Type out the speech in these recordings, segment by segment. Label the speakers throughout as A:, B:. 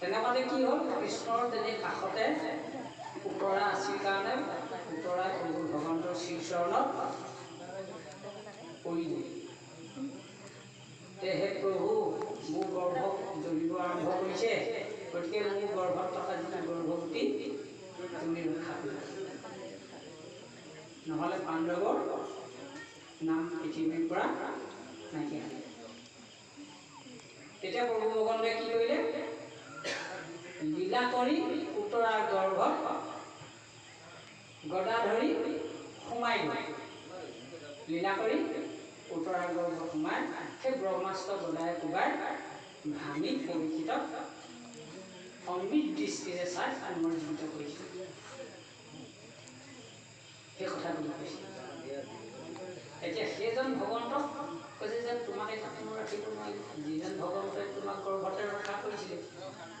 A: তেনেকুৱাতে কি হ'ল কৃষ্ণৰ তেনে কাষতে উত্তৰা আছিল কাৰণে উত্তৰাই ভগৱন্তৰ শ্ৰীচৰণত পৰি দিলে। হে প্ৰভু মোৰ গৰ্ভ জ্বলিব আৰম্ভ কৰিছে, গতিকে মোৰ গৰ্ভত থকা যিটো গৰ্ভৱতী তুমি ৰক্ষা কৰিবা, নহ'লে পাণ্ডৱৰ নাম পৃথিৱীৰ পৰা নাইকিয়া হ'ব। তেতিয়া প্ৰভু ভগৱন্তই কি কৰিলে? লীলা কৰি উত্তৰাৰ গৰ্ভত গদা ধৰি সোমাই গ'ল। লীলা কৰি উত্তৰাৰ গৰ্ভত সোমাই সেই ব্ৰহ্মাস্ত্ৰ গদাই কোবাই ভাঙি পৰীক্ষিতক অমৃত দৃষ্টিৰে চাই অনুমোদিত কৰিছিল। সেই কথাটো কৈছিল। এতিয়া সেইজন ভগৱন্তক কৈছে যে তোমাক এই কোনো ৰাখিব নোৱাৰিম। যিজন ভগৱন্তই তোমাক গৰ্ভতে ৰক্ষা কৰিছিলে,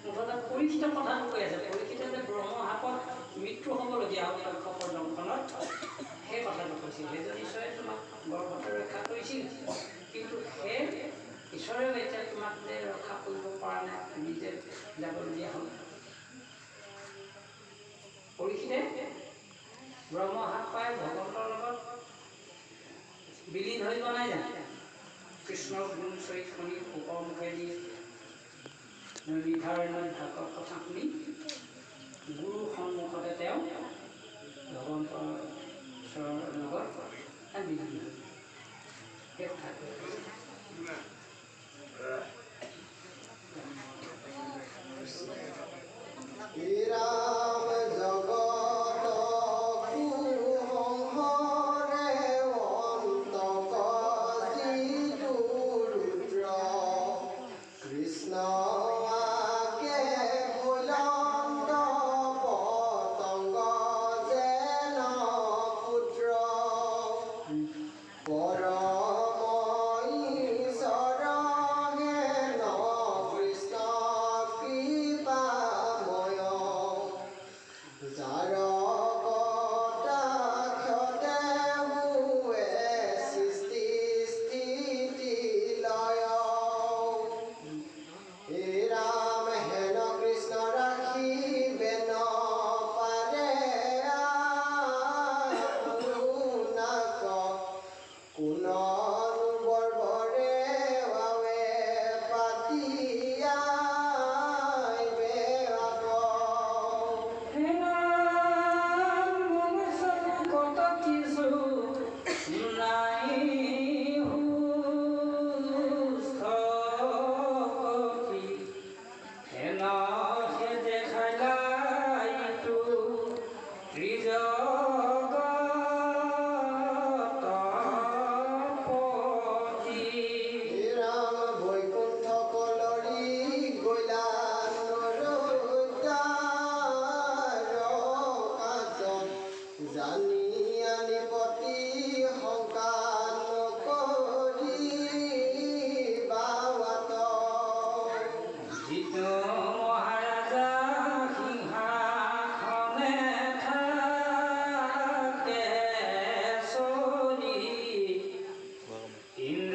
A: মুঠতে পৰীক্ষিত কথাটো কৈ আছে। পৰীক্ষিত যে ব্ৰহ্মশাপত মৃত্যু হ'বলগীয়া হ'ল তক্ষকৰ দংশনত, সেই কথাটো কৈছিল। সেইজন ঈশ্বৰে তোমাক গৰ্ভতে ৰক্ষা কৰিছিল, কিন্তু সেই ঈশ্বৰেও এতিয়া তোমাক যে ৰক্ষা কৰিব পৰা নাই, নিজে যাবলগীয়া হ'ল। পৰীক্ষিতে ব্ৰহ্মশাপ পাই ভগৱন্তৰ লগত বিলীন হৈ যোৱা নাই জানো? কৃষ্ণৰ গুণ চৰিত শুনি ওপৰ মুখেদি নিৰ্ধাৰণত ভাগৱত কথা শুনি গুৰু সন্মুখতে তেওঁ ভগৱন্তৰ ঈশ্বৰৰ লগত বিলীন হ'ল। সেই কথা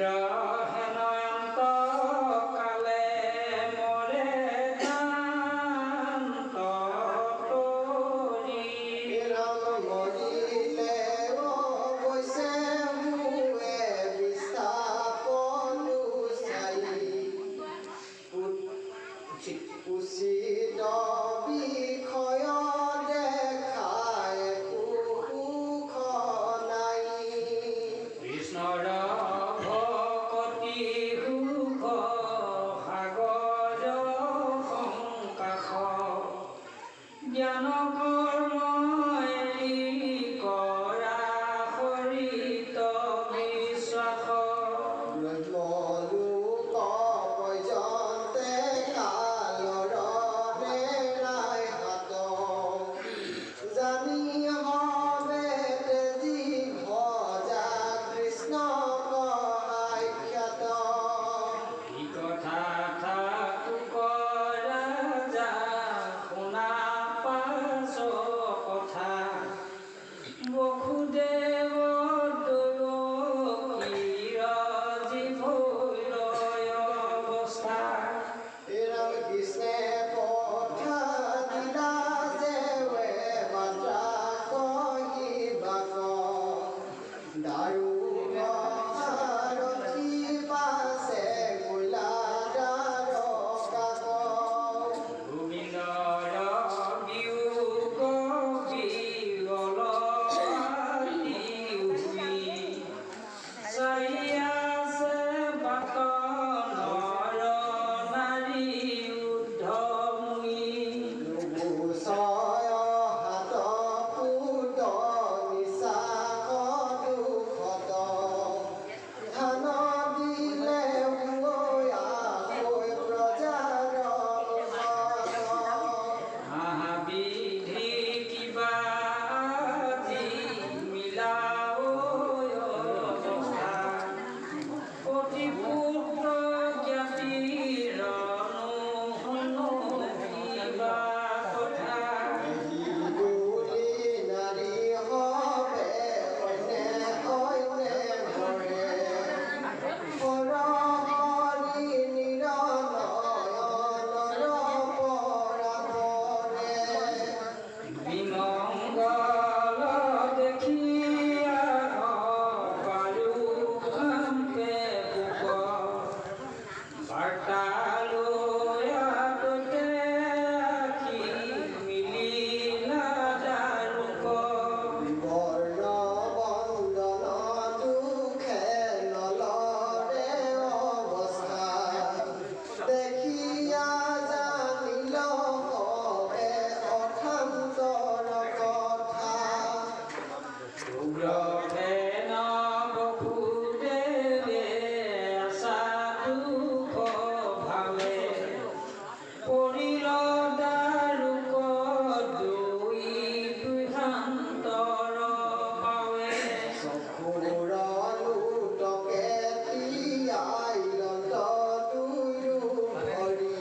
A: বিগ্ৰহেনয়ন্ত কালে মৰে কান্ত তৰি
B: ৰাম মৰিলে অৱশ্যে মুৱে বিস্থাপনো চাই উচিত বিষয় দেখায় সুখ নাই
A: কৃষ্ণৰ ভকতি সুখ সাগৰ সংকাশ জ্ঞান কৰ্ম এৰি কৰা হৰিত বিশ্বাস
B: ব্ৰহ্মলোক পৰ্যন্তে কালৰ বেৰাই হাত জানি হবে তেজি ভজা কৃষ্ণ সাক্ষাৎ
A: এই কথা ঠাকুৰ ৰাজা শুনা পাছ কথা বসুদেৱ দৈৱকীৰ জীৱলৈ অৱস্থা
B: ৰাম কৃষ্ণে পঠা দিলা যেৱে মাত্ৰা কহিবাক দাৰুণ সাৰথি পাছে গোলা দ্বাৰকাক
A: গোবিন্দৰ বিয়োগ বিৰল আদি হুই চাৰি আছে বাট নৰ নাৰী উদ্ধমুই
B: ছয় হাত ফুট নিশাখ দুখত ধান দিলে প্ৰজাৰ
A: মহাবিধি কিবা আজি মিলাও অৱস্থা অতি পুত্ৰ জ্ঞাতিৰ নুশুনো কিবা কথা
B: বুলি নাৰী হবে অন্যে অন্যে ভৰে পৰহৰি নিৰনয়নৰ পৰামৰে
A: বিমংগল দেখিয়া পাৰো কামে বুক বাৰ্তালৈ আগতে আখি মিলিলা দাৰুক
B: বৰ্ণ বন্দন দুখে নলৰে অৱস্থা দেখিয়া জানিল হবে অথান্তৰ কথা
A: উগ্ৰসেন বসুদেৱে আশা দুখ ভাৱে পৰিল দাৰুক দুই দুৰ্ধান্তৰ পাৱে
B: চকুৰ লুটকে তিয়াই দুয়ো ভৰি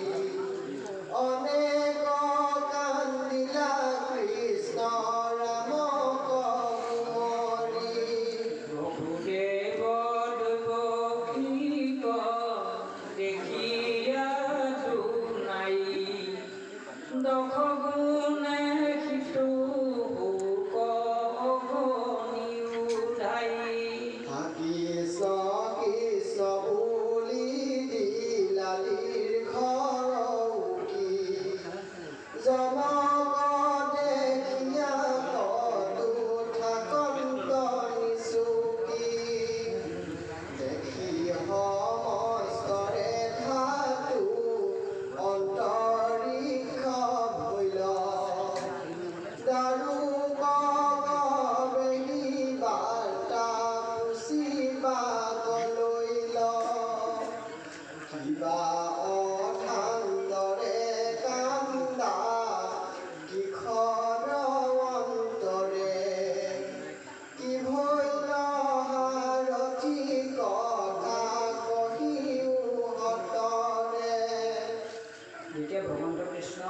B: অনেক কান্দিলা কৃষ্ণ ৰাম কুঁৱৰী
A: বসুদেৱ দৈৱকীক দেখিয়া নাই দশ গুণে সিটো শোক অগণিওধাই
B: কৃষ্ণ কৃষ্ণ বুলি দিলা দীৰ্ঘৰৌকি জনক দেখিয়া তু থাকন্ত নিচুকি দেখি সমস্তৰে ধাতু অন্তৰীক্ষ ভৈল দাৰুক বেহি বাৰ্তা পুচিবা কলৈল কিবা অথান্তৰে কান্দা কিখৰ অন্তৰে কি ভৈল সাৰথি কথা কহিও হতৰে
A: যেতিয়া ভগৱন্ত কৃষ্ণ